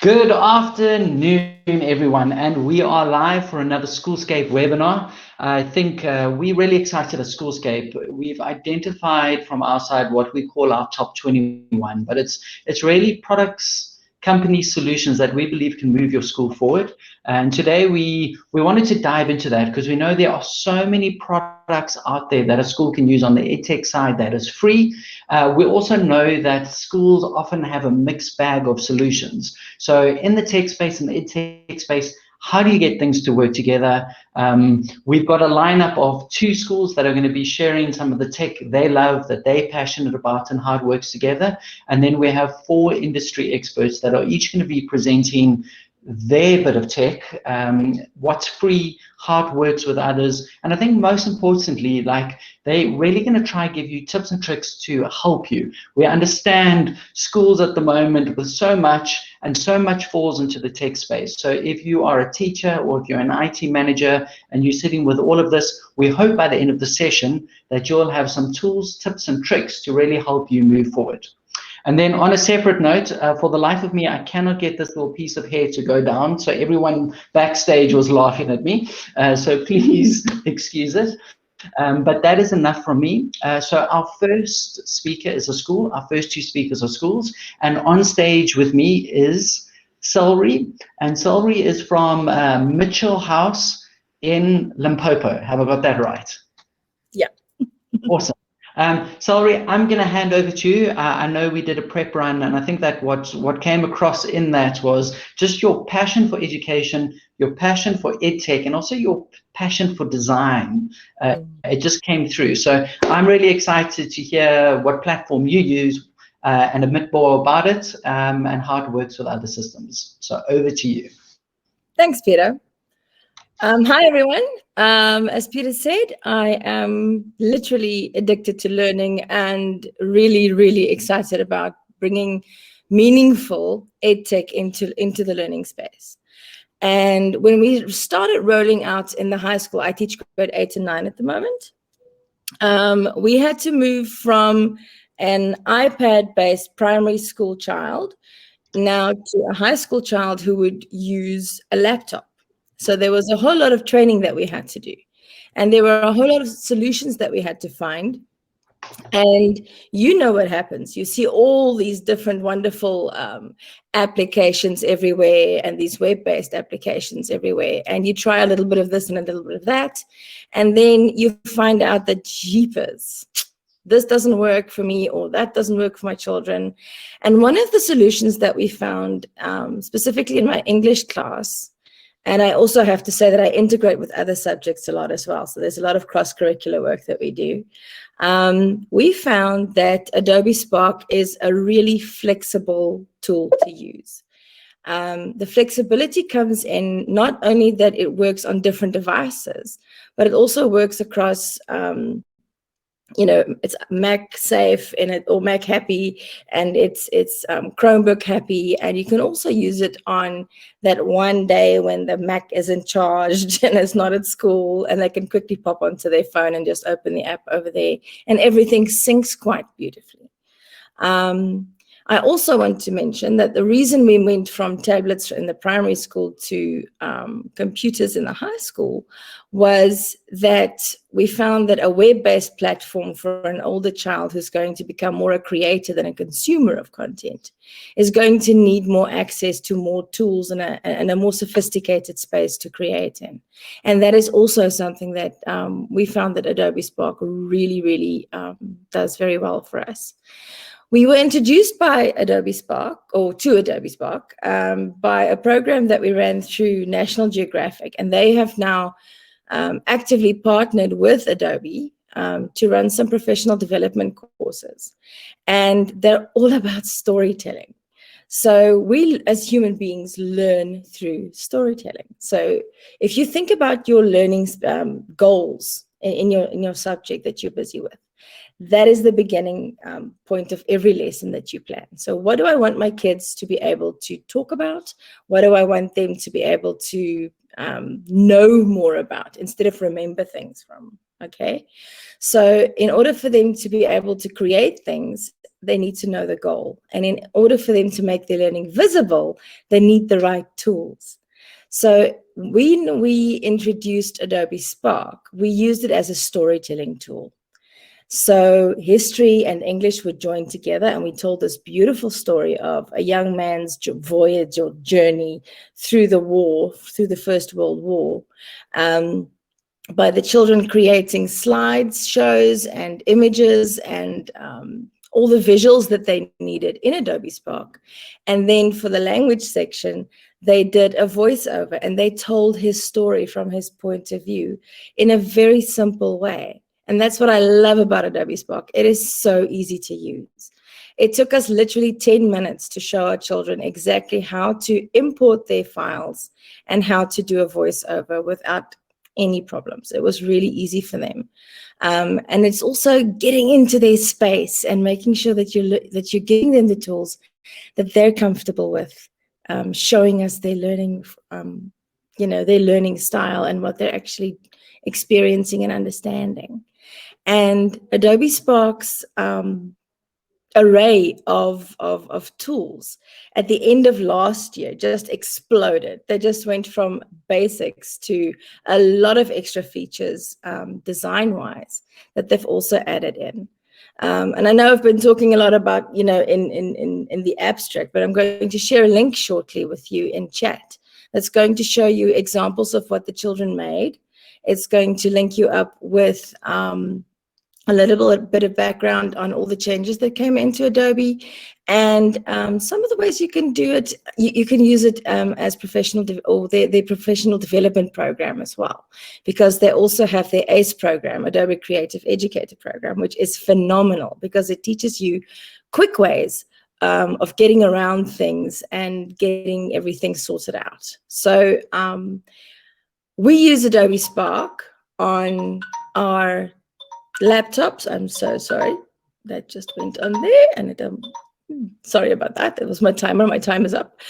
Good afternoon, everyone, and we are live for another Schoolscape webinar. I think we're really excited at Schoolscape. We've identified from our side what we call our top 21, but it's really products, company solutions that we believe can move your school forward. And today we wanted to dive into that because we know there are so many products out there that a school can use on the edtech side that is free. We also know that schools often have a mixed bag of solutions. So in the tech space and the edtech space, how do you get things to work together? We've got a lineup of 2 schools that are going to be sharing some of the tech they love, that they're passionate about, and how it works together. And then we have 4 industry experts that are each going to be presenting their bit of tech, what's free, how it works with others. And I think most importantly, they're really going to try and give you tips and tricks to help you. We understand schools at the moment with so much falls into the tech space. So if you are a teacher or if you're an IT manager and you're sitting with all of this, we hope by the end of the session that you'll have some tools, tips and tricks to really help you move forward. And then on a separate note, for the life of me, I cannot get this little piece of hair to go down. So everyone backstage was laughing at me. So please excuse it. But that is enough from me. So our first speaker is a school. Our first 2 speakers are schools. And on stage with me is Celri. And Celri is from Mitchell House in Limpopo. Have I got that right? Yeah. Awesome. Celri, I'm going to hand over to you. I know we did a prep run, and I think that what came across in that was just your passion for education, your passion for edtech, and also your passion for design. It just came through. So I'm really excited to hear what platform you use and a bit more about it and how it works with other systems. So over to you. Thanks, Peter. Hi, everyone. As Peter said, I am literally addicted to learning and really, really excited about bringing meaningful edtech into the learning space. And when we started rolling out in the high school, I teach grade 8 and 9 at the moment, we had to move from an iPad-based primary school child now to a high school child who would use a laptop. So there was a whole lot of training that we had to do. And there were a whole lot of solutions that we had to find. And you know what happens. You see all these different wonderful applications everywhere and these web-based applications everywhere. And you try a little bit of this and a little bit of that. And then you find out that jeepers, this doesn't work for me or that doesn't work for my children. And one of the solutions that we found specifically in my English class, and I also have to say that I integrate with other subjects a lot as well. So there's a lot of cross-curricular work that we do. We found that Adobe Spark is a really flexible tool to use. The flexibility comes in not only that it works on different devices, but it also works across it's Mac safe and or Mac happy, and it's Chromebook happy, and you can also use it on that one day when the Mac isn't charged and it's not at school, and they can quickly pop onto their phone and just open the app over there, and everything syncs quite beautifully. I also want to mention that the reason we went from tablets in the primary school to computers in the high school was that we found that a web-based platform for an older child who's going to become more a creator than a consumer of content is going to need more access to more tools and a more sophisticated space to create in. And that is also something that we found that Adobe Spark really, really does very well for us. We were introduced by Adobe Spark, or to Adobe Spark, by a program that we ran through National Geographic, and they have now actively partnered with Adobe to run some professional development courses. And they're all about storytelling. So we, as human beings, learn through storytelling. So if you think about your learning goals in your subject that you're busy with, that is the beginning point of every lesson that you plan. So what do I want my kids to be able to talk about? What do I want them to be able to know more about instead of remember things from, okay? So in order for them to be able to create things they need to know the goal. And in order for them to make their learning visible, they need the right tools. So when we introduced Adobe Spark, we used it as a storytelling tool. So history and English would join together, and we told this beautiful story of a young man's voyage or journey through the war, through the First World War, by the children creating slides, shows, and images, and all the visuals that they needed in Adobe Spark. And then for the language section, they did a voiceover, and they told his story from his point of view in a very simple way. And that's what I love about Adobe Spark. It is so easy to use. It took us literally 10 minutes to show our children exactly how to import their files and how to do a voiceover without any problems. It was really easy for them. And it's also getting into their space and making sure that you're giving them the tools that they're comfortable with, showing us their learning, their learning style and what they're actually experiencing and understanding. And Adobe Spark's array of tools at the end of last year just exploded. They just went from basics to a lot of extra features design-wise that they've also added in. And I know I've been talking a lot about, in the abstract, but I'm going to share a link shortly with you in chat that's going to show you examples of what the children made. It's going to link you up with a little bit of background on all the changes that came into Adobe, and some of the ways you can do it. You can use it as professional or their professional development program as well, because they also have their ACE program, Adobe Creative Educator program, which is phenomenal because it teaches you quick ways of getting around things and getting everything sorted out. So we use Adobe Spark on our laptops. I'm so sorry. That just went on there, and it, sorry about that. It was my timer. My time is up.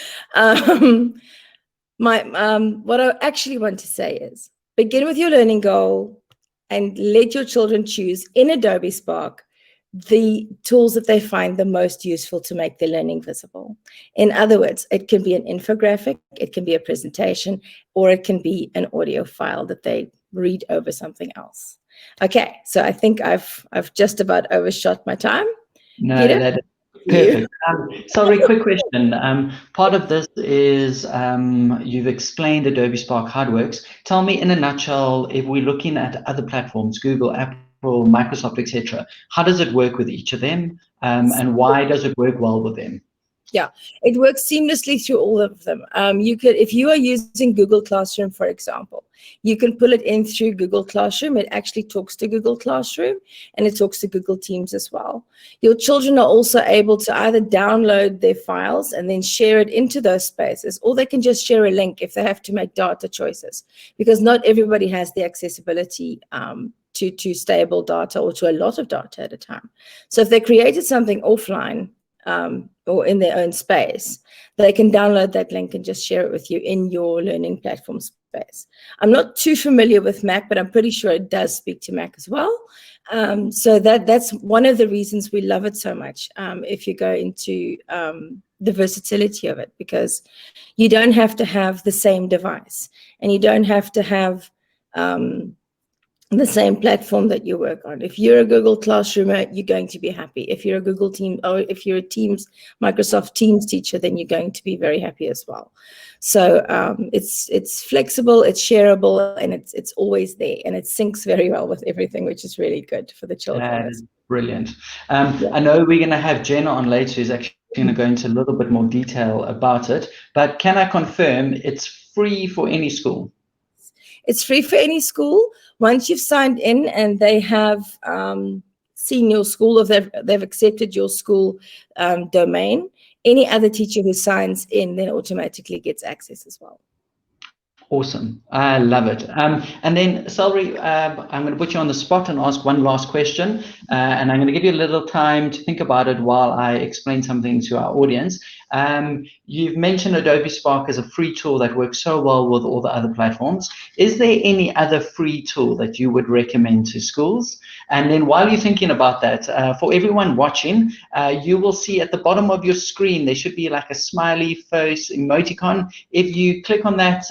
What I actually want to say is begin with your learning goal and let your children choose in Adobe Spark the tools that they find the most useful to make their learning visible. In other words, it can be an infographic, it can be a presentation, or it can be an audio file that they read over something else. Okay, so I think I've just about overshot my time. No, Peter? that is perfect. Sorry, quick question. Part of this is you've explained Adobe Spark, how it works. Tell me in a nutshell, if we're looking at other platforms, Google, Apple, Microsoft, etc., how does it work with each of them, and why does it work well with them? Yeah, it works seamlessly through all of them. You could, if you are using Google Classroom, for example, you can pull it in through Google Classroom. It actually talks to Google Classroom, and it talks to Google Teams as well. Your children are also able to either download their files and then share it into those spaces, or they can just share a link if they have to make data choices, because not everybody has the accessibility to stable data or to a lot of data at a time. So if they created something offline, or in their own space, they can download that link and just share it with you in your learning platform space. I'm not too familiar with Mac, but I'm pretty sure it does speak to Mac as well. So that's one of the reasons we love it so much, if you go into the versatility of it, because you don't have to have the same device, and you don't have to have the same platform that you work on. If you're a Google Classroomer, you're going to be happy. If you're a Google Team, or if you're a Teams, Microsoft Teams teacher, then you're going to be very happy as well. So it's flexible, it's shareable, and it's always there, and it syncs very well with everything, which is really good for the children. Brilliant. I know we're going to have Jenna on later, who's actually going to go into a little bit more detail about it, but can I confirm it's free for any school? It's free for any school. Once you've signed in and they have seen your school, or they've accepted your school domain, any other teacher who signs in then automatically gets access as well. Awesome. I love it. And then, Celri, I'm going to put you on the spot and ask one last question. And I'm going to give you a little time to think about it while I explain something to our audience. You've mentioned Adobe Spark as a free tool that works so well with all the other platforms. Is there any other free tool that you would recommend to schools? And then while you're thinking about that, for everyone watching, you will see at the bottom of your screen, there should be like a smiley face emoticon. If you click on that,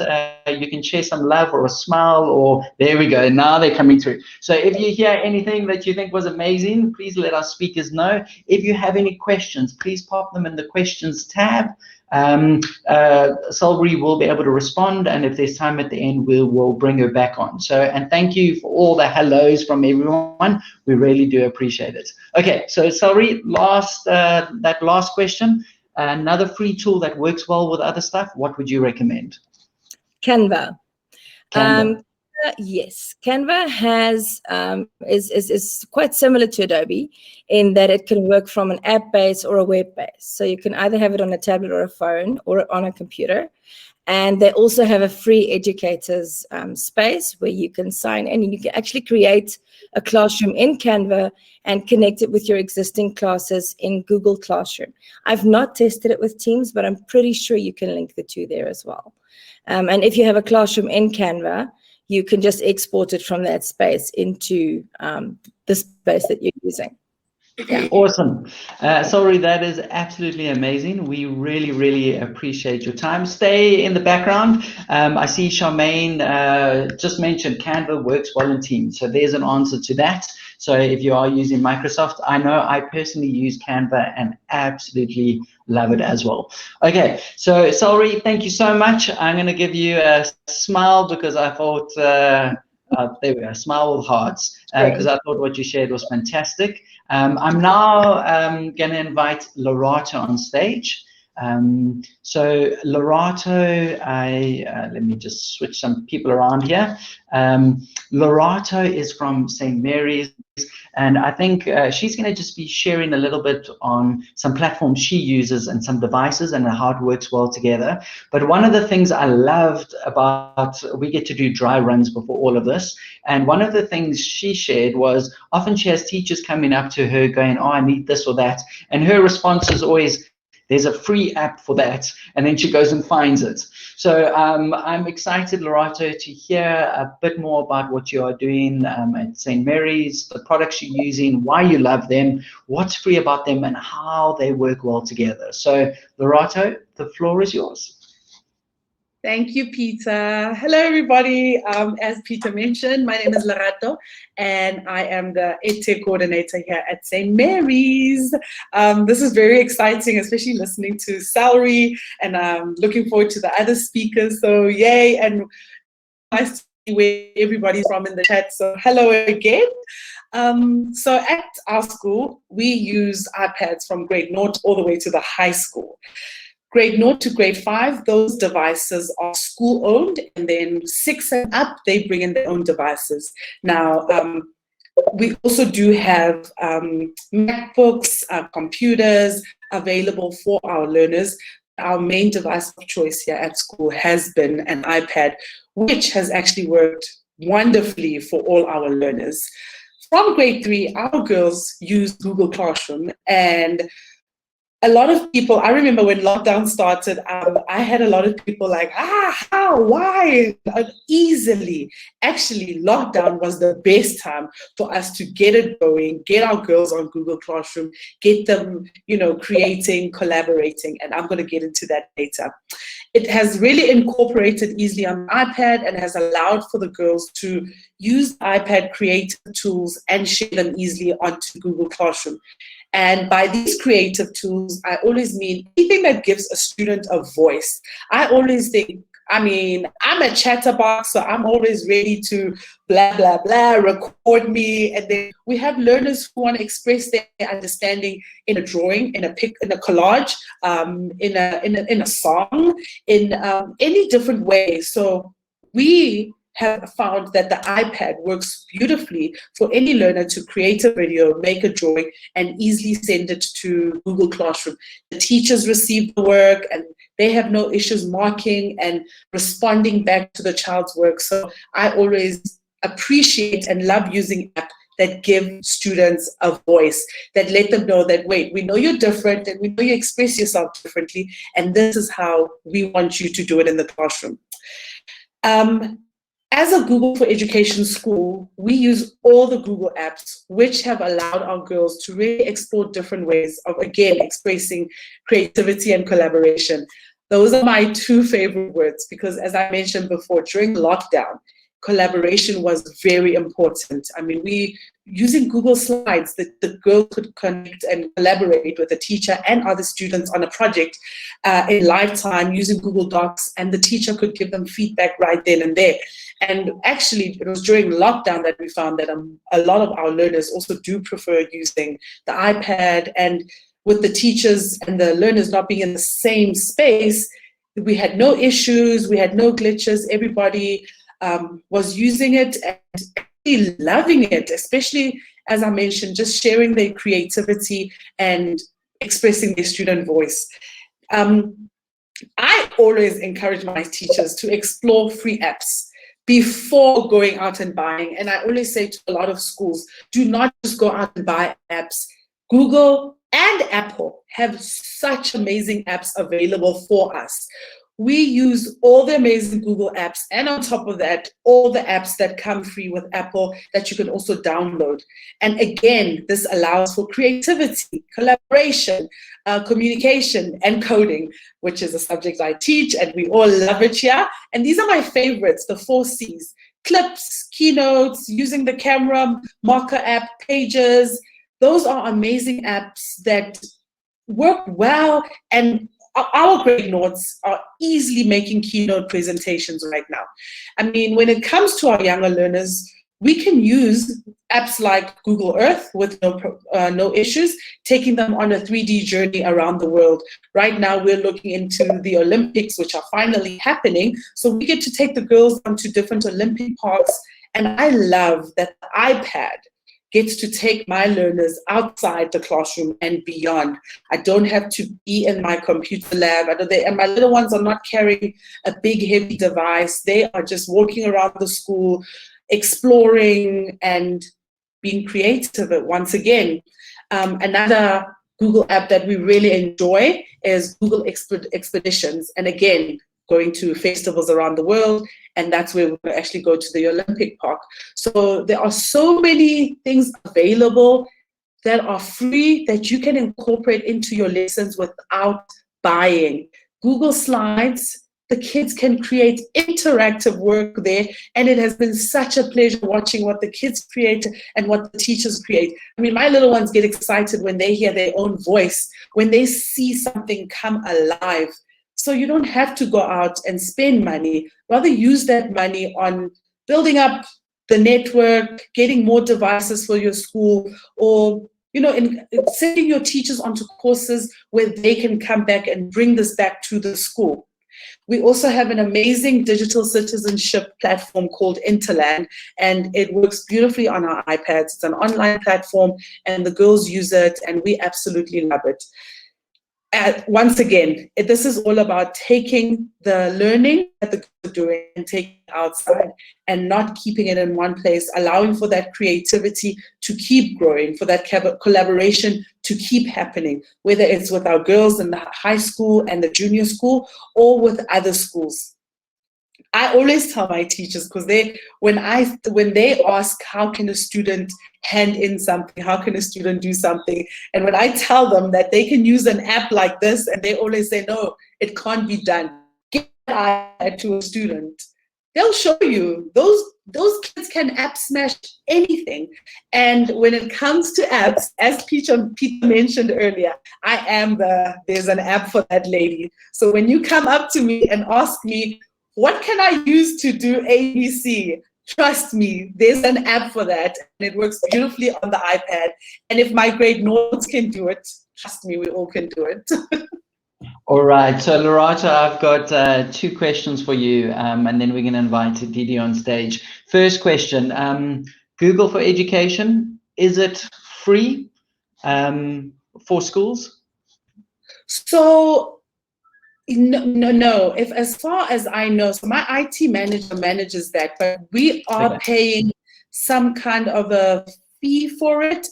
you can share some love or a smile, or there we go. Now they're coming through. So if you hear anything that you think was amazing, please let our speakers know. If you have any questions, please pop them in the questions tab. Celri will be able to respond, and if there's time at the end, we'll bring her back on. So, and thank you for all the hellos from everyone. We really do appreciate it. Okay, so Celri, that last question, another free tool that works well with other stuff, what would you recommend? Canva. Canva. Yes, Canva has is quite similar to Adobe in that it can work from an app base or a web base. So you can either have it on a tablet or a phone or on a computer. And they also have a free educators space where you can sign in and you can actually create a classroom in Canva and connect it with your existing classes in Google Classroom. I've not tested it with Teams, but I'm pretty sure you can link the two there as well. And if you have a classroom in Canva, you can just export it from that space into the space that you're using. Yeah. Awesome. Celri, that is absolutely amazing. We really, really appreciate your time. Stay in the background. I see Charmaine just mentioned Canva works well in Teams. So there's an answer to that. So if you are using Microsoft, I know I personally use Canva and absolutely love it as well. Okay, so Celri, thank you so much. I'm going to give you a smile because I thought, there we go, smile with hearts, because I thought what you shared was fantastic. I'm now going to invite Lerato on stage. So Lerato, let me just switch some people around here. Lerato is from St. Mary's, and I think she's going to just be sharing a little bit on some platforms she uses and some devices and how it works well together. But one of the things I loved about, we get to do dry runs before all of this, and one of the things she shared was often she has teachers coming up to her going, oh, I need this or that, and her response is always, there's a free app for that, and then she goes and finds it. So I'm excited, Lerato, to hear a bit more about what you are doing at St. Mary's, the products you're using, why you love them, what's free about them, and how they work well together. So Lerato, the floor is yours. Thank you, Peter. Hello, everybody. As Peter mentioned, my name is Lerato, and I am the edtech coordinator here at St. Mary's. This is very exciting, especially listening to Celri, and I'm looking forward to the other speakers. So yay, and nice to see where everybody's from in the chat. So hello again. So at our school, we use iPads from grade 0 all the way to the high school. Grade 0 to grade 5, those devices are school-owned, and then 6 and up, they bring in their own devices. Now, we also do have MacBooks, computers available for our learners. Our main device of choice here at school has been an iPad, which has actually worked wonderfully for all our learners. From grade 3, our girls use Google Classroom, and a lot of people, I remember when lockdown started, I had a lot of people like, how, why? Easily. Actually, lockdown was the best time for us to get it going, get our girls on Google Classroom, get them, creating, collaborating, and I'm going to get into that later. It has really incorporated easily on the iPad and has allowed for the girls to use iPad creative tools and share them easily onto Google Classroom. And by these creative tools, I always mean anything that gives a student a voice. I always think, I'm a chatterbox, so I'm always ready to blah, blah, blah, record me. And then we have learners who want to express their understanding in a drawing, in a collage, in a song, in any different way. So we have found that the iPad works beautifully for any learner to create a video, make a drawing, and easily send it to Google Classroom. The teachers receive the work, and They have no issues marking and responding back to the child's work. So I always appreciate and love using apps that give students a voice, that let them know that, wait, we know you're different and we know you express yourself differently, and this is how we want you to do it in the classroom. As a Google for Education school, we use all the Google apps, which have allowed our girls to really explore different ways of, again, expressing creativity and collaboration. Those are my two favorite words, because as I mentioned before, during lockdown, collaboration was very important. I mean, using Google Slides, the girl could connect and collaborate with the teacher and other students on a project in live time using Google Docs, and the teacher could give them feedback right then and there. And actually, it was during lockdown that we found that a lot of our learners also do prefer using the iPad, and with the teachers and the learners not being in the same space, we had no issues, we had no glitches, everybody was using it and really loving it, especially, as I mentioned, just sharing their creativity and expressing their student voice. I always encourage my teachers to explore free apps before going out and buying. And I always say to a lot of schools, do not just go out and buy apps. Google and Apple have such amazing apps available for us. We use all the amazing Google apps, and on top of that, all the apps that come free with Apple that you can also download. And again, this allows for creativity, collaboration, communication, and coding, which is a subject I teach, and we all love it here. And these are my favorites, the 4 C's: clips, keynotes, using the camera, marker app, pages. Those are amazing apps that work well, and our grade notes are easily making keynote presentations right now. I mean, when it comes to our younger learners, we can use apps like Google Earth with no issues, taking them on a 3D journey around the world. Right now, we're looking into the Olympics, which are finally happening. So we get to take the girls onto different Olympic parks. And I love that the iPad gets to take my learners outside the classroom and beyond. I don't have to be in my computer lab. And my little ones are not carrying a big, heavy device. They are just walking around the school, exploring and being creative once again. Another Google app that we really enjoy is Google Expeditions. And again, going to festivals around the world, and that's where we're actually go to the Olympic Park. So there are so many things available that are free that you can incorporate into your lessons without buying. Google Slides, the kids can create interactive work there, and it has been such a pleasure watching what the kids create and what the teachers create. I mean, my little ones get excited when they hear their own voice, when they see something come alive. So you don't have to go out and spend money. Rather use that money on building up the network, getting more devices for your school, or in sending your teachers onto courses where they can come back and bring this back to the school. We also have an amazing digital citizenship platform called Interland, and it works beautifully on our iPads. It's an online platform, and the girls use it, and we absolutely love it. Once again, this is all about taking the learning that the girls are doing and taking it outside and not keeping it in one place, allowing for that creativity to keep growing, for that collaboration to keep happening, whether it's with our girls in the high school and the junior school or with other schools. I always tell my teachers, because when they ask how can a student hand in something, how can a student do something, and when I tell them that they can use an app like this, and they always say, no, it can't be done. Give an iPad to a student. They'll show you. Those kids can app smash anything. And when it comes to apps, as Peter mentioned earlier, there's an app for that lady. So when you come up to me and ask me, what can I use to do ABC? Trust me, there's an app for that, and it works beautifully on the iPad. And if my grade notes can do it, trust me, we all can do it. All right, so Lerato, I've got 2 questions for you, and then we're going to invite Didi on stage. First question, Google for Education, is it free for schools? So No. If, as far as I know, so my IT manager manages that, but we are paying some kind of a fee for it.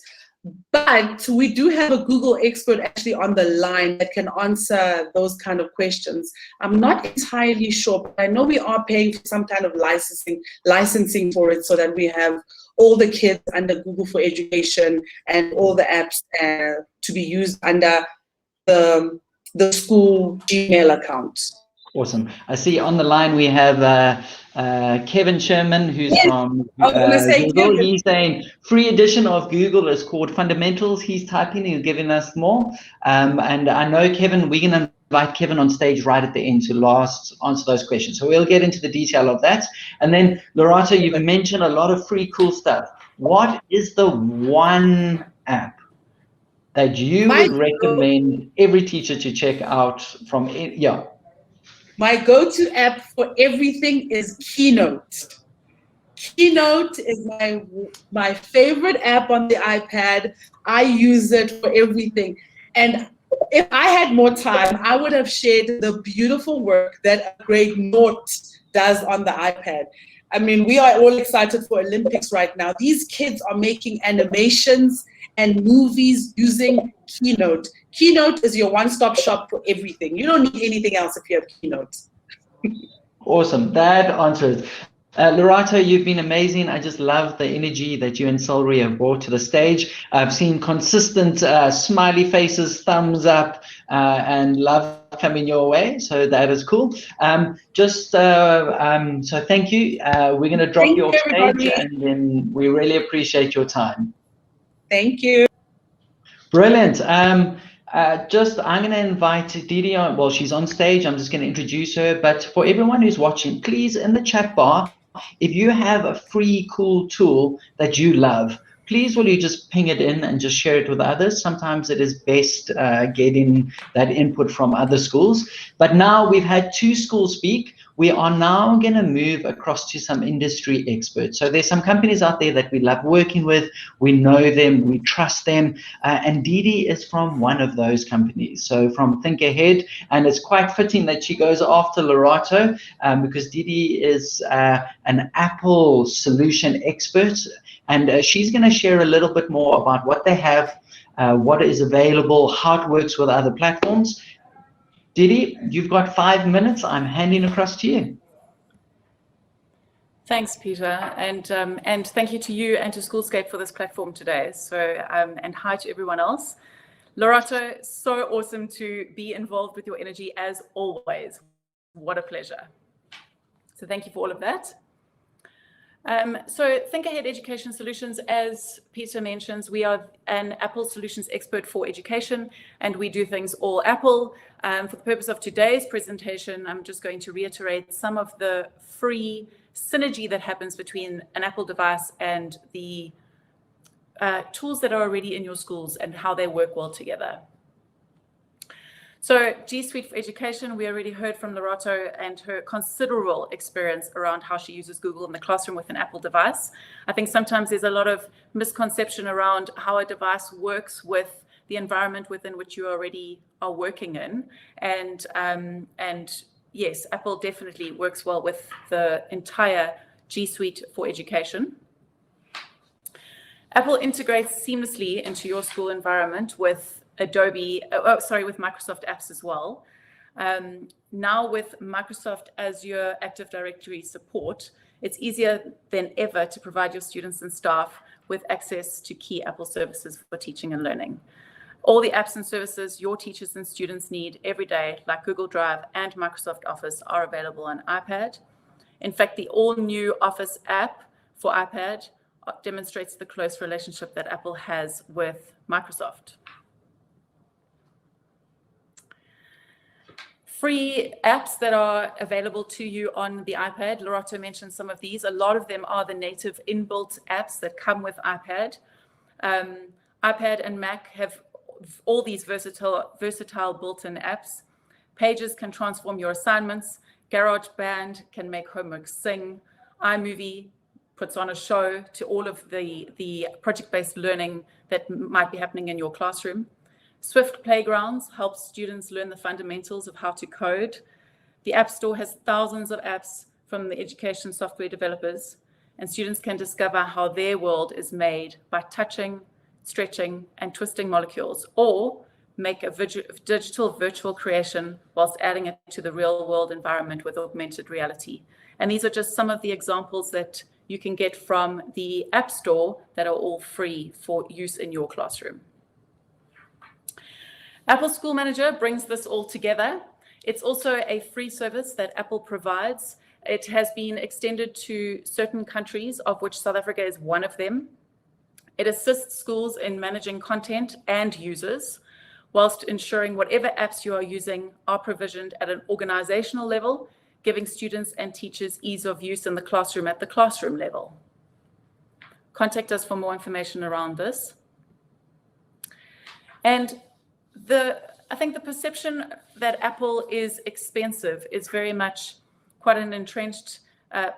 But we do have a Google expert actually on the line that can answer those kind of questions. I'm not entirely sure, but I know we are paying for some kind of licensing for it, so that we have all the kids under Google for Education and all the apps to be used under the school Gmail account. Awesome. I see on the line we have Kevin Sherman, who's from Google. Kevin. He's saying free edition of Google is called Fundamentals. He's typing, he's giving us more. And I know Kevin, we're going to invite Kevin on stage right at the end to answer those questions. So we'll get into the detail of that. And then, Lerato, you've mentioned a lot of free cool stuff. What is the one app that you would recommend every teacher to check out from, My go-to app for everything is Keynote. Keynote is my favorite app on the iPad. I use it for everything. And if I had more time, I would have shared the beautiful work that a grade Note does on the iPad. I mean, we are all excited for Olympics right now. These kids are making animations and movies using Keynote. Keynote is your one-stop shop for everything. You don't need anything else if you have Keynote. Awesome. That answers. Lerato, you've been amazing. I just love the energy that you and Celri have brought to the stage. I've seen consistent smiley faces, thumbs up, and love coming your way. So that is cool. So thank you. We're going to drop you off stage, and then we really appreciate your time. Thank you. Brilliant. I'm going to invite Didi on. Well, she's on stage. I'm just going to introduce her. But for everyone who's watching, please, in the chat bar, if you have a free, cool tool that you love, please will you just ping it in and just share it with others. Sometimes it is best getting that input from other schools. But now we've had 2 schools speak. We are now going to move across to some industry experts. So there's some companies out there that we love working with. We know them, we trust them. And Didi is from one of those companies. So from ThinkAhead, and it's quite fitting that she goes after Lerato because Didi is an Apple solution expert. And she's going to share a little bit more about what they have, what is available, how it works with other platforms. Didi, you've got 5 minutes. I'm handing across to you. Thanks, Peter, and thank you to you and to Schoolscape for this platform today. So, and hi to everyone else. Lerato, so awesome to be involved with your energy as always. What a pleasure. So thank you for all of that. So ThinkAhead Education Solutions, as Peter mentions, we are an Apple solutions expert for education, and we do things all Apple. For the purpose of today's presentation, I'm just going to reiterate some of the free synergy that happens between an Apple device and the tools that are already in your schools and how they work well together. So G Suite for Education, we already heard from Lerato and her considerable experience around how she uses Google in the classroom with an Apple device. I think sometimes there's a lot of misconception around how a device works with the environment within which you already are working in. And yes, Apple definitely works well with the entire G Suite for Education. Apple integrates seamlessly into your school environment with with Microsoft apps as well. Now with Microsoft Azure Active Directory support, it's easier than ever to provide your students and staff with access to key Apple services for teaching and learning. All the apps and services your teachers and students need every day, like Google Drive and Microsoft Office, are available on iPad. In fact, the all-new Office app for iPad demonstrates the close relationship that Apple has with Microsoft. Free apps that are available to you on the iPad. Lerato mentioned some of these. A lot of them are the native inbuilt apps that come with iPad. iPad and Mac have all these versatile built-in apps. Pages can transform your assignments. GarageBand can make homework sing. iMovie puts on a show to all of the project-based learning that might be happening in your classroom. Swift Playgrounds helps students learn the fundamentals of how to code. The App Store has thousands of apps from the education software developers, and students can discover how their world is made by touching, stretching, and twisting molecules, or make a digital virtual creation whilst adding it to the real world environment with augmented reality. And these are just some of the examples that you can get from the App Store that are all free for use in your classroom. Apple School Manager brings this all together. It's also a free service that Apple provides. It has been extended to certain countries, of which South Africa is one of them. It assists schools in managing content and users, whilst ensuring whatever apps you are using are provisioned at an organizational level, giving students and teachers ease of use in the classroom at the classroom level. Contact us for more information around this. And I think the perception that Apple is expensive is very much quite an entrenched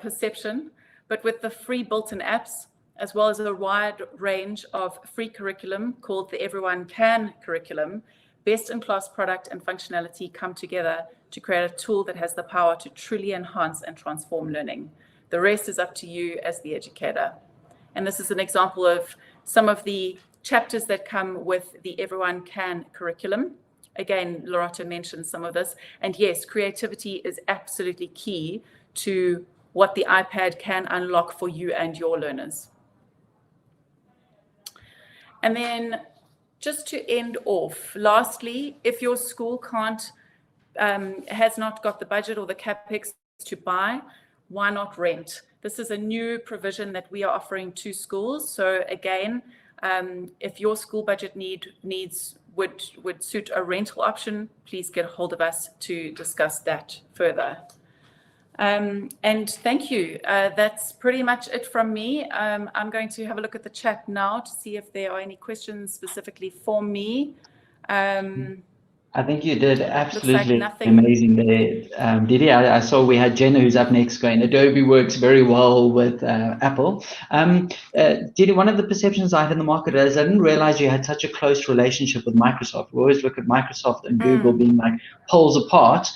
perception, but with the free built-in apps, as well as a wide range of free curriculum called the Everyone Can curriculum, best-in-class product and functionality come together to create a tool that has the power to truly enhance and transform learning. The rest is up to you as the educator. And this is an example of some of the chapters that come with the Everyone Can curriculum. Again, Lerato mentioned some of this. And yes, creativity is absolutely key to what the iPad can unlock for you and your learners. And then just to end off, lastly, if your school has not got the budget or the capex to buy, why not rent? This is a new provision that we are offering to schools. So again, if your school budget would suit a rental option, please get a hold of us to discuss that further. And thank you. That's pretty much it from me. I'm going to have a look at the chat now to see if there are any questions specifically for me. I think you did absolutely amazing there, Didi. I saw we had Jenna who's up next going, Adobe works very well with Apple. Didi, one of the perceptions I had in the market is I didn't realize you had such a close relationship with Microsoft. We always look at Microsoft and Google being like poles apart.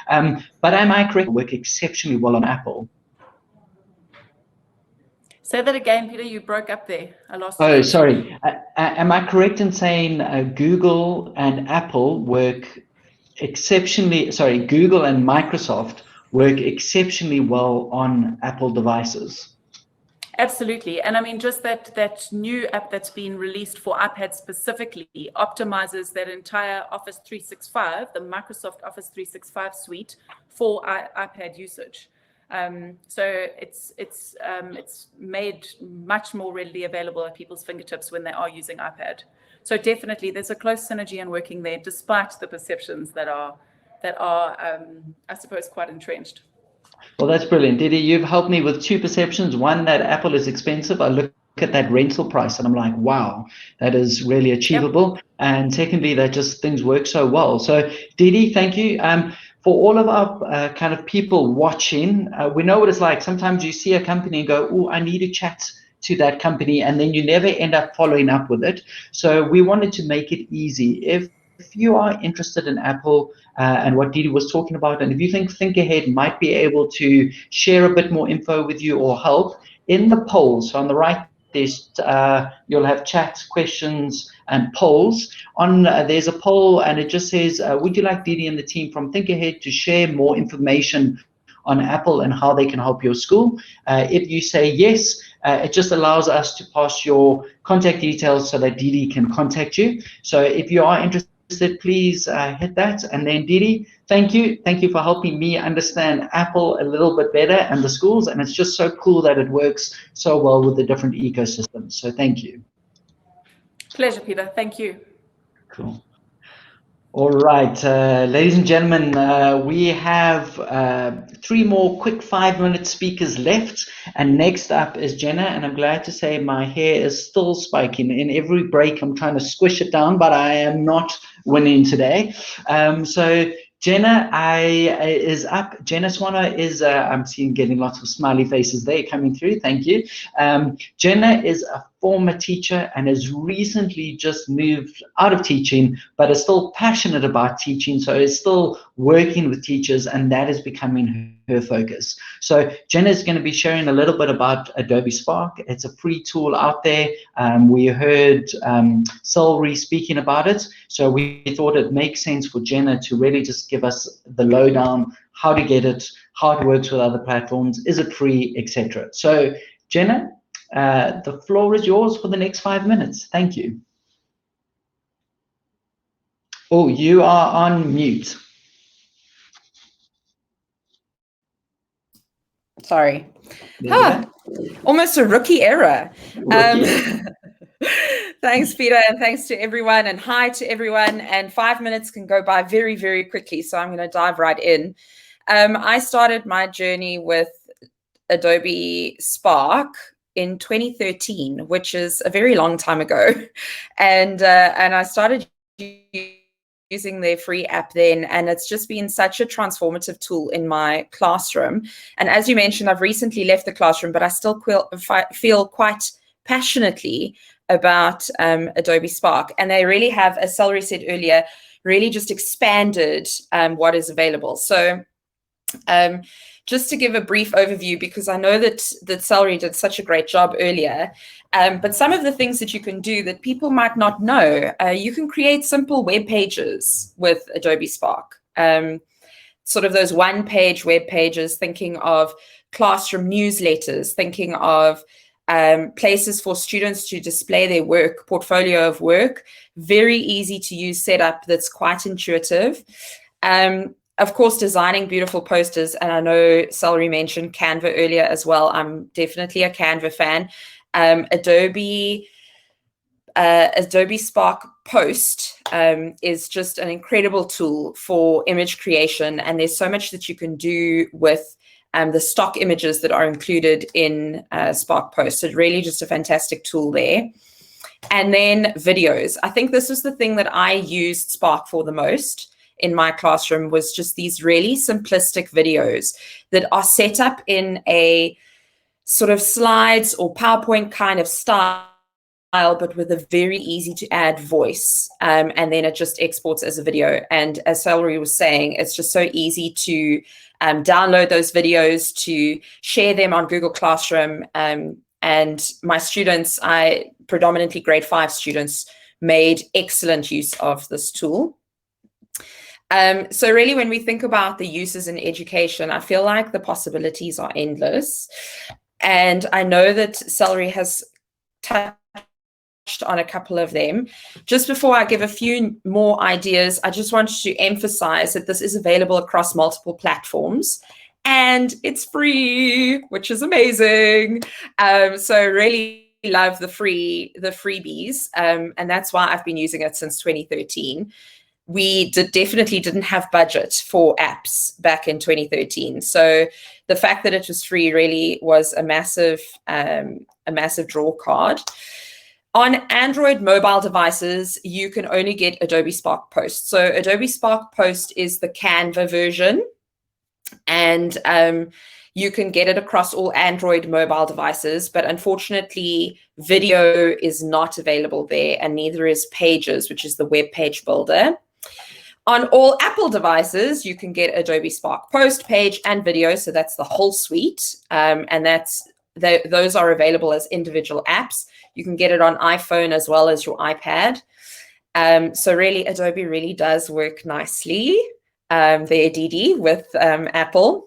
But am I correct? Work exceptionally well on Apple. Say that again, Peter. You broke up there. I lost. Oh, sorry. Am I correct in saying Google and Apple work exceptionally? Sorry, Google and Microsoft work exceptionally well on Apple devices. Absolutely. And I mean, just that new app that's been released for iPad specifically optimizes that entire Office 365, the Microsoft Office 365 suite for iPad usage. So it's made much more readily available at people's fingertips when they are using iPad. So definitely there's a close synergy in working there, despite the perceptions that are I suppose quite entrenched. Well, that's brilliant. Didi, you've helped me with two perceptions. One, that Apple is expensive. I look at that rental price and I'm like, wow, that is really achievable. Yep. And secondly, that just things work so well. So Didi, thank you. For all of our kind of people watching, we know what it's like. Sometimes you see a company and go, oh, I need to chat to that company, and then you never end up following up with it. So we wanted to make it easy. If you are interested in Apple and what Didi was talking about, and if you think ThinkAhead might be able to share a bit more info with you or help, in the polls, so on the right, you'll have chats, questions, and polls. There's a poll, and it just says, would you like Didi and the team from ThinkAhead to share more information on Apple and how they can help your school? If you say yes, it just allows us to pass your contact details so that Didi can contact you. So if you are interested, please hit that. And then Didi, thank you for helping me understand Apple a little bit better and the schools, and it's just so cool that it works so well with the different ecosystems. So thank you. Pleasure, Peter. Thank you. Cool. All right, ladies and gentlemen, we have 3 more quick 5-minute speakers left, and next up is Jenna, and I'm glad to say my hair is still spiking. In every break, I'm trying to squish it down, but I am not winning today. So Jenna is up. Jenna Swana is, I'm seeing getting lots of smiley faces there coming through. Thank you. Jenna is a former teacher and has recently just moved out of teaching, but is still passionate about teaching, so is still working with teachers, and that is becoming her focus. So Jenna is going to be sharing a little bit about Adobe Spark. It's a free tool out there. We heard Celri speaking about it, so we thought it makes sense for Jenna to really just give us the lowdown, how to get it, how it works with other platforms, is it free, etc. So Jenna, the floor is yours for the next 5 minutes. Thank you. Oh, you are on mute. Sorry. Almost a rookie error. Thanks, Peter, and thanks to everyone, and hi to everyone. And 5 minutes can go by very, very quickly, so I'm going to dive right in. I started my journey with Adobe Spark in 2013, which is a very long time ago, and I started using their free app then, and it's just been such a transformative tool in my classroom. And as you mentioned, I've recently left the classroom, but I still feel quite passionately about Adobe Spark, and they really have, as Celri said earlier, really just expanded what is available. So just to give a brief overview, because I know that Celri did such a great job earlier, but some of the things that you can do that people might not know, you can create simple web pages with Adobe Spark. Sort of those one-page web pages, thinking of classroom newsletters, thinking of places for students to display their work, portfolio of work, very easy to use setup that's quite intuitive. Of course, designing beautiful posters, and I know Celri mentioned Canva earlier as well. I'm definitely a Canva fan. Adobe Spark Post is just an incredible tool for image creation, and there's so much that you can do with the stock images that are included in Spark Post. So really just a fantastic tool there. And then videos. I think this was the thing that I used Spark for the most in my classroom, was just these really simplistic videos that are set up in a sort of slides or PowerPoint kind of style, but with a very easy to add voice. And then it just exports as a video. And as Celri was saying, it's just so easy to download those videos, to share them on Google Classroom. And my students, predominantly grade 5 students, made excellent use of this tool. So really, when we think about the uses in education, I feel like the possibilities are endless. And I know that Celri has touched on a couple of them. Just before I give a few more ideas, I just wanted to emphasize that this is available across multiple platforms and it's free, which is amazing. So really love the freebies. And that's why I've been using it since 2013. We definitely didn't have budget for apps back in 2013. So the fact that it was free really was a massive draw card. On Android mobile devices, you can only get Adobe Spark Post. So Adobe Spark Post is the Canva version, and you can get it across all Android mobile devices, but unfortunately, video is not available there, and neither is Pages, which is the web page builder. On all Apple devices, you can get Adobe Spark Post, Page, and Video, so that's the whole suite, and those are available as individual apps. You can get it on iPhone as well as your iPad. So really, Adobe really does work nicely, the EDD with Apple.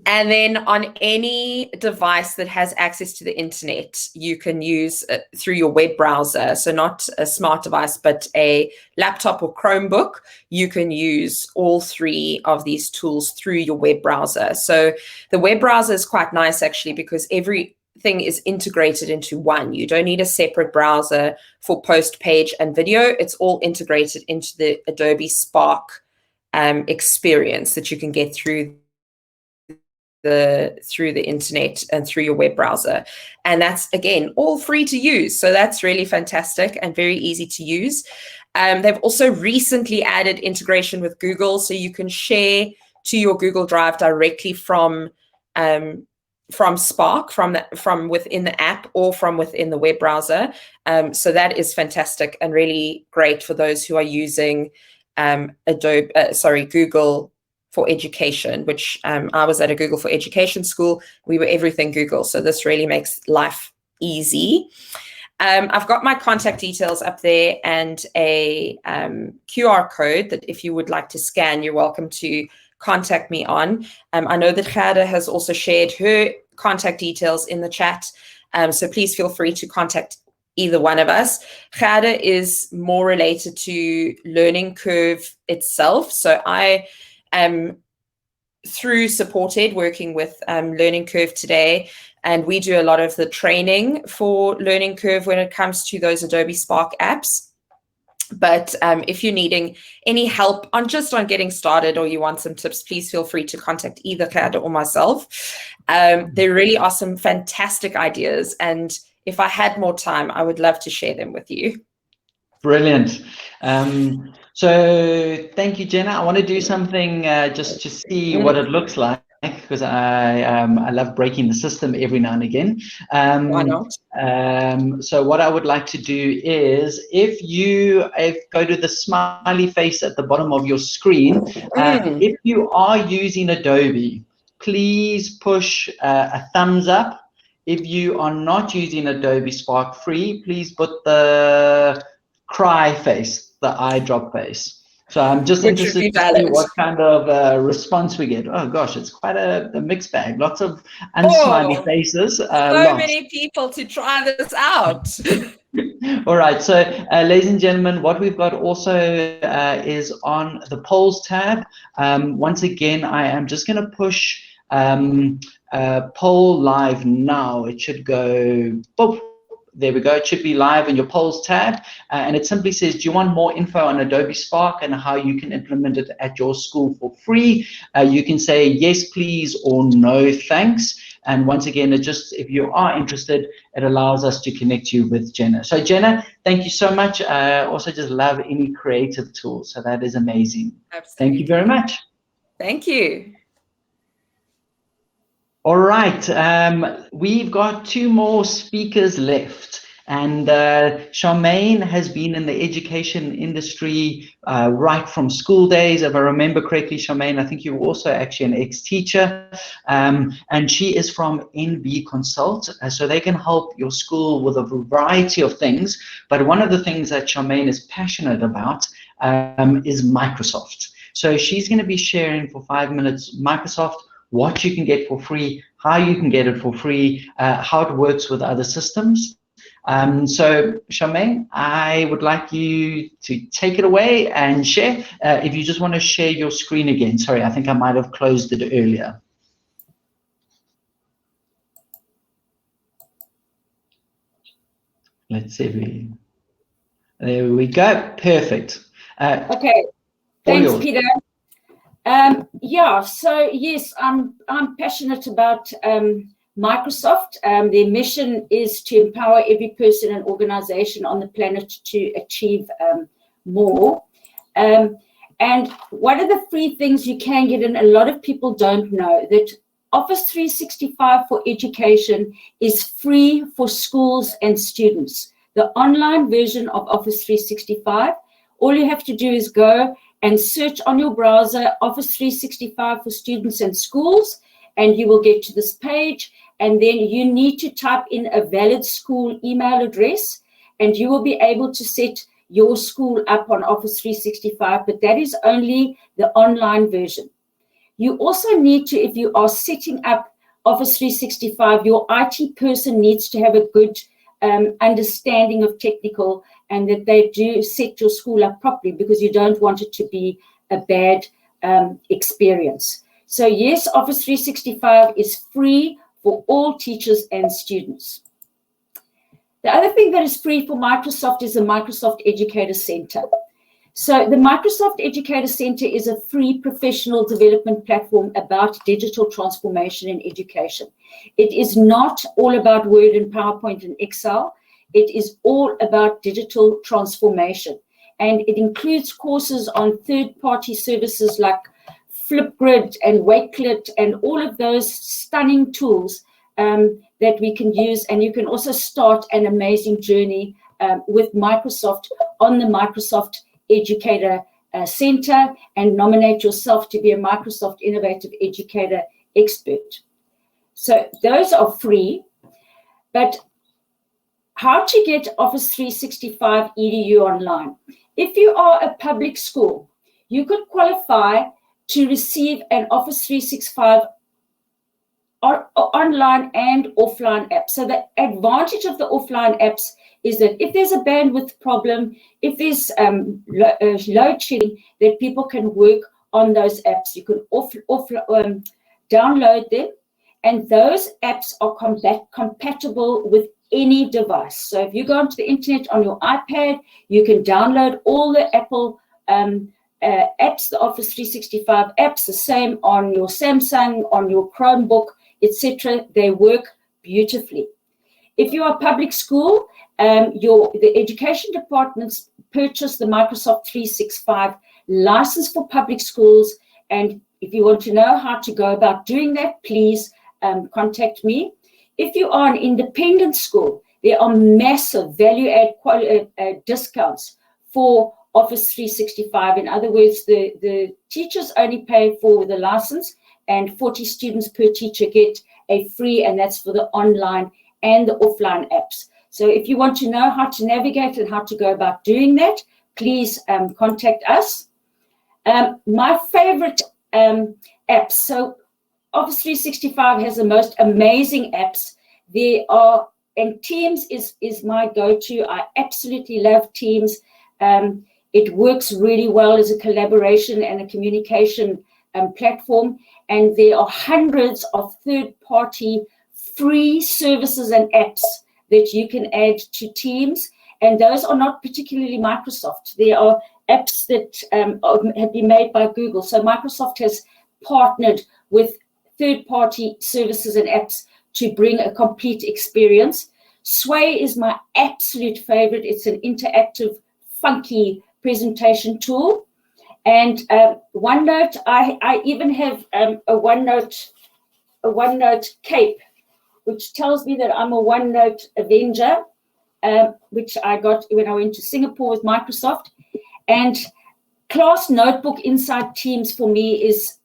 And then on any device that has access to the internet, you can use through your web browser. So not a smart device, but a laptop or Chromebook, you can use all three of these tools through your web browser. So the web browser is quite nice actually, because everything is integrated into one. You don't need a separate browser for Post, Page, and Video. It's all integrated into the Adobe Spark experience that you can get through the internet and through your web browser. And that's, again, all free to use. So that's really fantastic and very easy to use. They've also recently added integration with Google, so you can share to your Google Drive directly from from Spark, from within the app or from within the web browser. So that is fantastic and really great for those who are using Google for Education, which I was at a Google for Education school. We were everything Google. So this really makes life easy. I've got my contact details up there and a QR code that if you would like to scan, you're welcome to contact me on. I know that Gerda has also shared her contact details in the chat. So please feel free to contact either one of us. Gerda is more related to LearningCurve itself. So I am through SupportEd working with LearningCurve today, and we do a lot of the training for LearningCurve when it comes to those Adobe Spark apps. But if you're needing any help on getting started or you want some tips, please feel free to contact either Gerda or myself. There really are some fantastic ideas, and if I had more time, I would love to share them with you. Brilliant. So thank you, Jenna. I want to do something just to see what it looks like, because I love breaking the system every now and again. Why not? So what I would like to do is, if you go to the smiley face at the bottom of your screen, if you are using Adobe, please push a thumbs up. If you are not using Adobe Spark Free, please put the cry face, the eye drop face. So I'm just interested to see what kind of response we get. Oh gosh, it's quite a mixed bag. Lots of unsmiley faces. Many people to try this out. All right, so ladies and gentlemen, what we've got also is on the polls tab. Once again, I am just going to push poll live now. It should go, boop. There we go. It should be live in your polls tab. And it simply says, do you want more info on Adobe Spark and how you can implement it at your school for free? You can say yes, please, or no, thanks. And once again, if you are interested, it allows us to connect you with Jenna. So Jenna, thank you so much. I also just love any creative tools. So that is amazing. Absolutely. Thank you very much. Thank you. All right, we've got 2 more speakers left, and Charmaine has been in the education industry right from school days. If I remember correctly, Charmaine, I think you were also actually an ex-teacher, and she is from NBConsult, so they can help your school with a variety of things. But one of the things that Charmaine is passionate about is Microsoft. So she's going to be sharing for 5 minutes Microsoft, what you can get for free, how you can get it for free, how it works with other systems. So Charmaine, I would like you to take it away and share. If you just want to share your screen again. Sorry, I think I might have closed it earlier. Let's see. There we go. Perfect. Okay. Thanks, Peter. Yeah, so yes, I'm passionate about Microsoft. Their mission is to empower every person and organization on the planet to achieve more. And one of the free things you can get, and a lot of people don't know, that Office 365 for Education is free for schools and students. The online version of Office 365, all you have to do is go and search on your browser Office 365 for students and schools, and you will get to this page. And then you need to type in a valid school email address, and you will be able to set your school up on Office 365, but that is only the online version. You also need to, if you are setting up Office 365, your IT person needs to have a good understanding of technical, and that they do set your school up properly, because you don't want it to be a bad experience. So yes, Office 365 is free for all teachers and students. The other thing that is free for Microsoft is the Microsoft Educator Center. So the Microsoft Educator Center is a free professional development platform about digital transformation in education. It is not all about Word and PowerPoint and Excel. It is all about digital transformation. And it includes courses on third-party services like Flipgrid and Wakelet and all of those stunning tools that we can use, and you can also start an amazing journey with Microsoft on the Microsoft Educator Center and nominate yourself to be a Microsoft Innovative Educator Expert. So those are free, but how to get Office 365 EDU online? If you are a public school, you could qualify to receive an Office 365 online and offline app. So the advantage of the offline apps is that if there's a bandwidth problem, if there's load shedding, that people can work on those apps. You can download them, and those apps are compatible with any device. So if you go onto the internet on your iPad, you can download all the Apple apps, the Office 365 apps, the same on your Samsung, on your Chromebook, etc. They work beautifully. If you are a public school, the education departments purchase the Microsoft 365 license for public schools. And if you want to know how to go about doing that, please contact me. If you are an independent school, there are massive value-add discounts for Office 365. In other words, the teachers only pay for the license, and 40 students per teacher get a free, and that's for the online and the offline apps. So if you want to know how to navigate and how to go about doing that, please contact us. My favorite apps. So Office 365 has the most amazing apps. And Teams is my go-to. I absolutely love Teams. It works really well as a collaboration and a communication platform. And there are hundreds of third-party free services and apps that you can add to Teams. And those are not particularly Microsoft. They are apps that have been made by Google. So Microsoft has partnered with third-party services and apps to bring a complete experience. Sway is my absolute favorite. It's an interactive, funky presentation tool. And OneNote, I even have a OneNote cape, which tells me that I'm a OneNote Avenger, which I got when I went to Singapore with Microsoft. And Class Notebook inside Teams for me is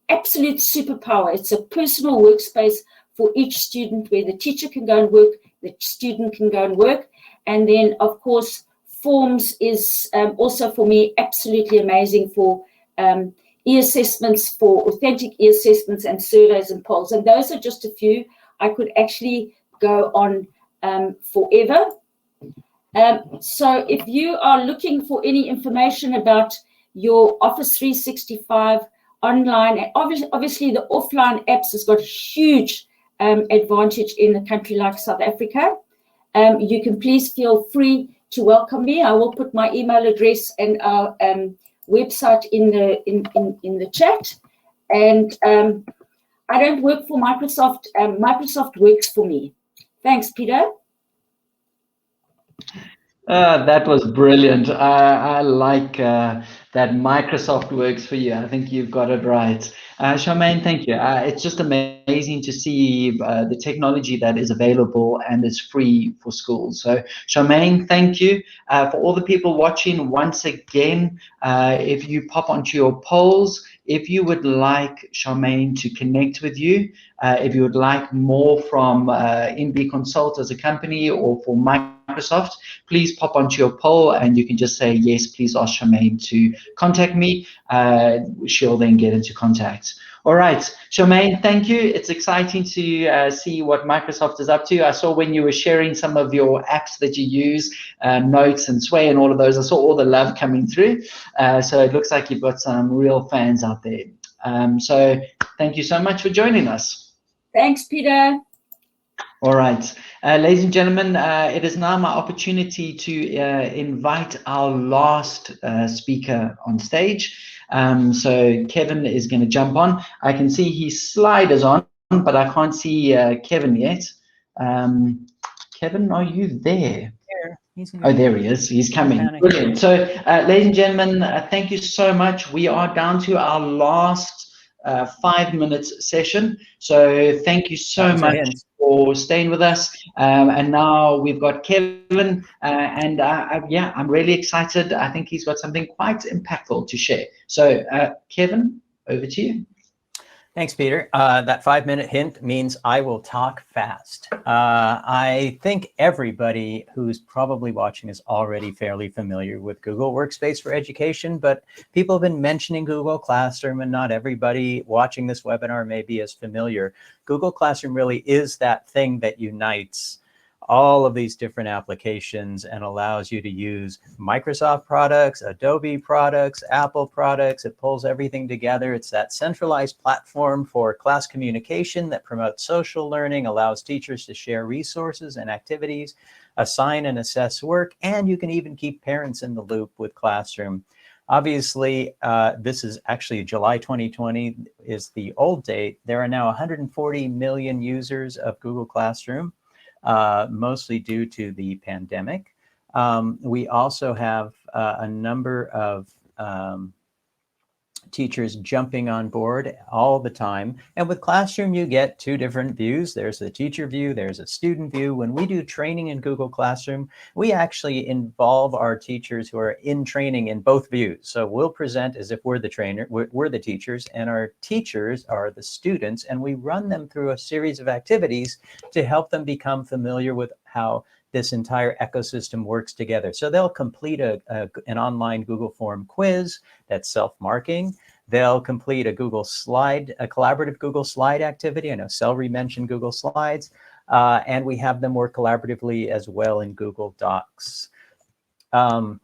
absolute superpower. It's a personal workspace for each student where the teacher can go and work, the student can go and work. And then, of course, Forms is also for me absolutely amazing for e-assessments, for authentic e-assessments and surveys and polls. And those are just a few. I could actually go on forever. So if you are looking for any information about your Office 365 online, and obviously the offline apps has got huge advantage in a country like South Africa. You can please feel free to welcome me. I will put my email address and our website in the chat. And I don't work for Microsoft. Microsoft works for me. Thanks, Peter. That was brilliant. I like that Microsoft works for you. I think you've got it right. Charmaine, thank you. It's just amazing to see the technology that is available and is free for schools. So Charmaine, thank you. For all the people watching, once again, if you pop onto your polls, if you would like Charmaine to connect with you, if you would like more from NBConsult as a company or for Microsoft, please pop onto your poll and you can just say, yes, please ask Charmaine to contact me. She'll then get into contact. All right, Charmaine, thank you. It's exciting to see what Microsoft is up to. I saw when you were sharing some of your apps that you use, Notes and Sway and all of those, I saw all the love coming through. So it looks like you've got some real fans out there. So thank you so much for joining us. Thanks, Peter. All right, ladies and gentlemen, it is now my opportunity to invite our last speaker on stage. So Kevin is going to jump on. I can see his slide is on, but I can't see Kevin yet. Kevin, are you there? Oh, there he is. He's coming. Brilliant. So, ladies and gentlemen, thank you so much. We are down to our last 5 minutes session. So thank you so much for staying with us. And now we've got Kevin, and yeah, I'm really excited. I think he's got something quite impactful to share. So Kevin, over to you. Thanks, Peter. That 5-minute hint means I will talk fast. I think everybody who's probably watching is already fairly familiar with Google Workspace for Education, but people have been mentioning Google Classroom, and not everybody watching this webinar may be as familiar. Google Classroom really is that thing that unites all of these different applications and allows you to use Microsoft products, Adobe products, Apple products. It pulls everything together. It's that centralized platform for class communication that promotes social learning, allows teachers to share resources and activities, assign and assess work, and you can even keep parents in the loop with Classroom. Obviously, this is actually July 2020 is the old date. There are now 140 million users of Google Classroom. Mostly due to the pandemic. We also have a number of teachers jumping on board all the time. And with Classroom, you get two different views. There's the teacher view, there's a student view. When we do training in Google Classroom, we actually involve our teachers who are in training in both views. So we'll present as if we're the trainer, we're the teachers, and our teachers are the students, and we run them through a series of activities to help them become familiar with how this entire ecosystem works together. So they'll complete an online Google Form quiz that's self-marking. They'll complete a collaborative Google Slide activity. I know Celri mentioned Google Slides, and we have them work collaboratively as well in Google Docs. I'm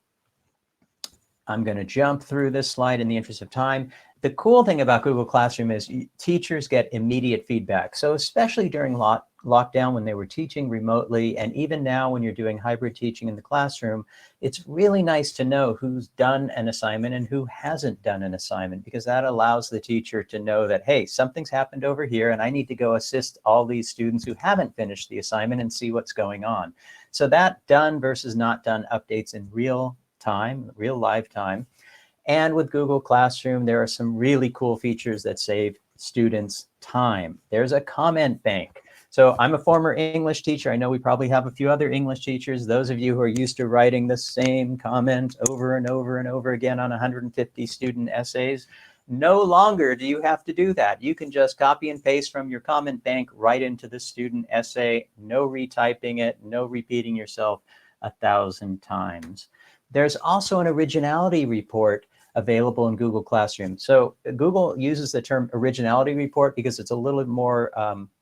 going to jump through this slide in the interest of time. The cool thing about Google Classroom is teachers get immediate feedback. So especially during lockdown when they were teaching remotely, and even now when you're doing hybrid teaching in the classroom, it's really nice to know who's done an assignment and who hasn't done an assignment, because that allows the teacher to know that, hey, something's happened over here and I need to go assist all these students who haven't finished the assignment and see what's going on. So that done versus not done updates in real time, real live time. And with Google Classroom, there are some really cool features that save students time. There's a comment bank. So I'm a former English teacher. I know we probably have a few other English teachers. Those of you who are used to writing the same comment over and over and over again on 150 student essays, no longer do you have to do that. You can just copy and paste from your comment bank right into the student essay. No retyping it, no repeating yourself 1,000 times. There's also an originality report available in Google Classroom. So Google uses the term originality report because it's a little more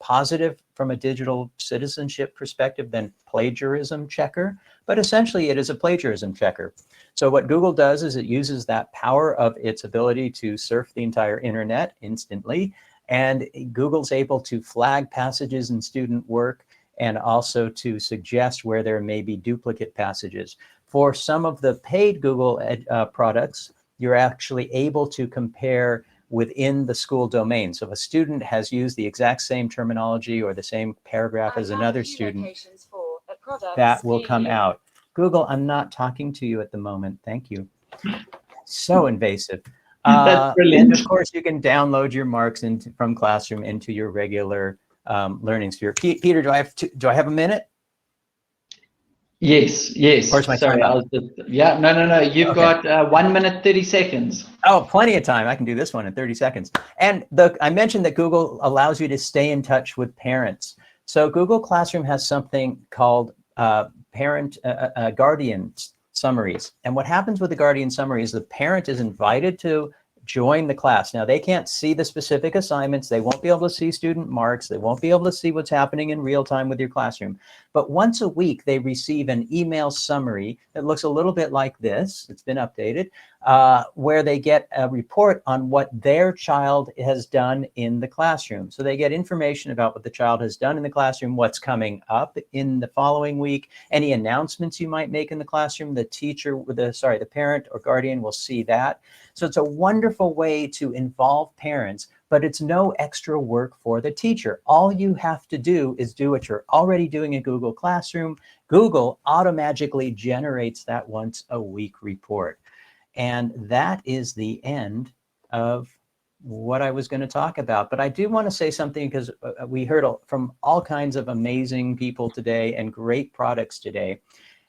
positive from a digital citizenship perspective than plagiarism checker, but essentially it is a plagiarism checker. So what Google does is it uses that power of its ability to surf the entire internet instantly, and Google's able to flag passages in student work and also to suggest where there may be duplicate passages. For some of the paid Google products, you're actually able to compare within the school domain. So if a student has used the exact same terminology or the same paragraph as another student, that will come out. Google, I'm not talking to you at the moment. Thank you. So invasive. That's brilliant. And of course, you can download your marks from Classroom into your regular learning sphere. Peter, do I have a minute? Yes. Of course, my Sorry, time up. yeah, no. You've got 1 minute, 30 seconds. Oh, plenty of time. I can do this one in 30 seconds. And I mentioned that Google allows you to stay in touch with parents. So Google Classroom has something called guardian summaries. And what happens with the guardian summary is the parent is invited to join the class. Now, they can't see the specific assignments. They won't be able to see student marks. They won't be able to see what's happening in real time with your classroom. But once a week, they receive an email summary that looks a little bit like this. It's been updated, where they get a report on what their child has done in the classroom. So they get information about what the child has done in the classroom, what's coming up in the following week, any announcements you might make in the classroom. The parent or guardian will see that. So it's a wonderful way to involve parents, but it's no extra work for the teacher. All you have to do is do what you're already doing in Google Classroom. Google automatically generates that once a week report. And that is the end of what I was going to talk about. But I do want to say something, because we heard from all kinds of amazing people today and great products today.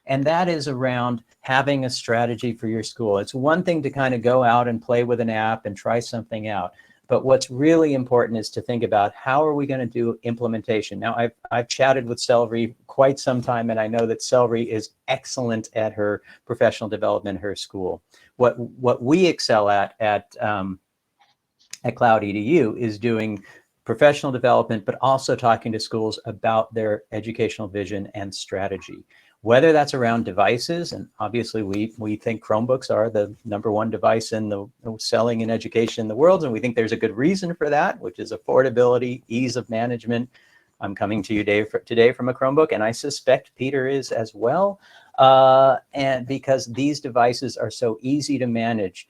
And that is around having a strategy for your school. It's one thing to kind of go out and play with an app and try something out. But what's really important is to think about, how are we going to do implementation? Now, I've chatted with Celri quite some time, and I know that Celri is excellent at her professional development in her school. What we excel at CloudEDU is doing professional development, but also talking to schools about their educational vision and strategy. Whether that's around devices, and obviously we think Chromebooks are the #1 device in the selling in education in the world, and we think there's a good reason for that, which is affordability, ease of management. I'm coming to you today from a Chromebook, and I suspect Peter is as well, and because these devices are so easy to manage.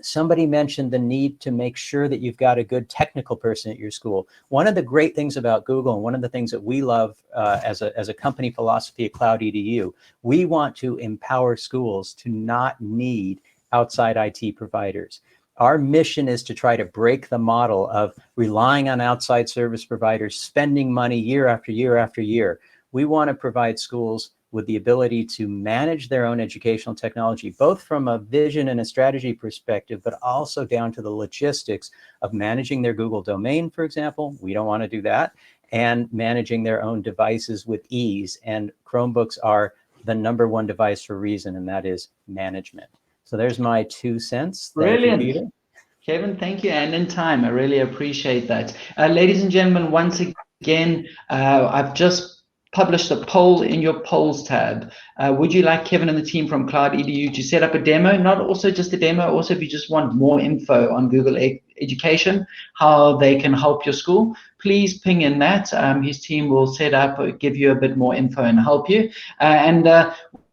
Somebody mentioned the need to make sure that you've got a good technical person at your school. One of the great things about Google, and one of the things that we love as a company philosophy at CloudEDU, we want to empower schools to not need outside IT providers. Our mission is to try to break the model of relying on outside service providers, spending money year after year after year. We want to provide schools with the ability to manage their own educational technology, both from a vision and a strategy perspective, but also down to the logistics of managing their Google domain, for example. We don't want to do that. And managing their own devices with ease. And Chromebooks are the #1 device for a reason, and that is management. So there's my 2 cents. Brilliant. Kevin, thank you. And in time, I really appreciate that. Ladies and gentlemen, once again, I've just published a poll in your polls tab. Would you like Kevin and the team from CloudEDU to set up a demo? Not also just a demo, also if you just want more info on Google Education, how they can help your school, please ping in that. His team will set up, give you a bit more info and help you.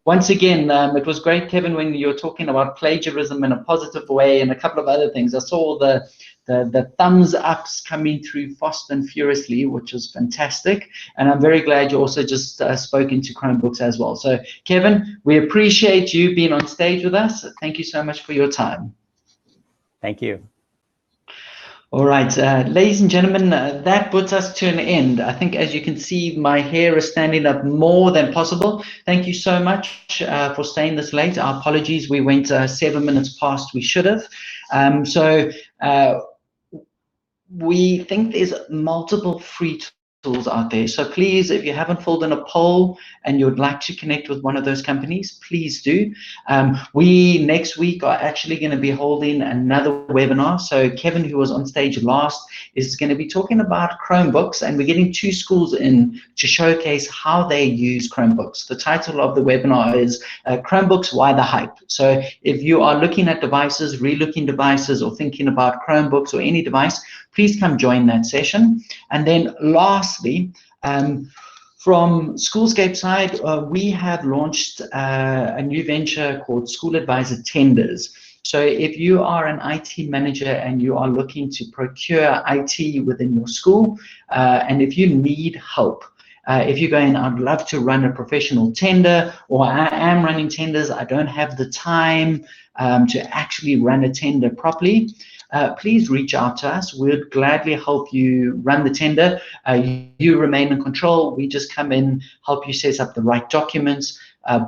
Once again, it was great, Kevin, when you were talking about plagiarism in a positive way and a couple of other things. I saw the thumbs ups coming through fast and furiously, which is fantastic. And I'm very glad you also just spoke into Chromebooks as well. So, Kevin, we appreciate you being on stage with us. Thank you so much for your time. Thank you. All right, ladies and gentlemen, that puts us to an end. I think, as you can see, my hair is standing up more than possible. Thank you so much for staying this late. Our apologies, we went 7 minutes past we should have. We think there's multiple free tools out there. So please, if you haven't filled in a poll and you'd like to connect with one of those companies, please do. We next week are actually going to be holding another webinar. So Kevin, who was on stage last, is going to be talking about Chromebooks, and we're getting 2 schools in to showcase how they use Chromebooks. The title of the webinar is Chromebooks, Why the Hype? So if you are looking at devices, relooking devices, or thinking about Chromebooks or any device, please come join that session. And then lastly, from Schoolscape side, we have launched a new venture called School Advisor Tenders. So if you are an IT manager and you are looking to procure IT within your school, and if you need help, if you're going, I'd love to run a professional tender, or I am running tenders, I don't have the time to actually run a tender properly, please reach out to us. We'd gladly help you run the tender. You remain in control. We just come in, help you set up the right documents,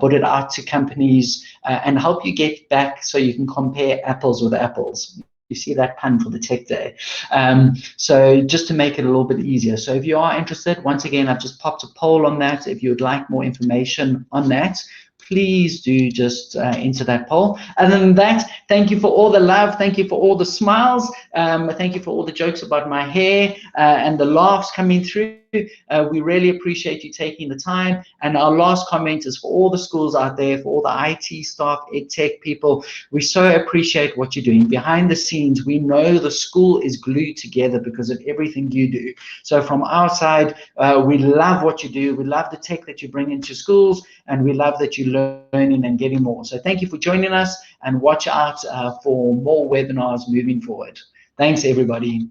put it out to companies, and help you get back so you can compare apples with apples. You see that pun for the tech day. So just to make it a little bit easier. So if you are interested, once again, I've just popped a poll on that. If you'd like more information on that, please do just enter that poll. Other than that, thank you for all the love. Thank you for all the smiles. Thank you for all the jokes about my hair and the laughs coming through. We really appreciate you taking the time. And our last comment is for all the schools out there, for all the IT staff, EdTech people, we so appreciate what you're doing. Behind the scenes, we know the school is glued together because of everything you do. So from our side, we love what you do. We love the tech that you bring into schools, and we love that you're learning and getting more. So thank you for joining us, and watch out for more webinars moving forward. Thanks, everybody.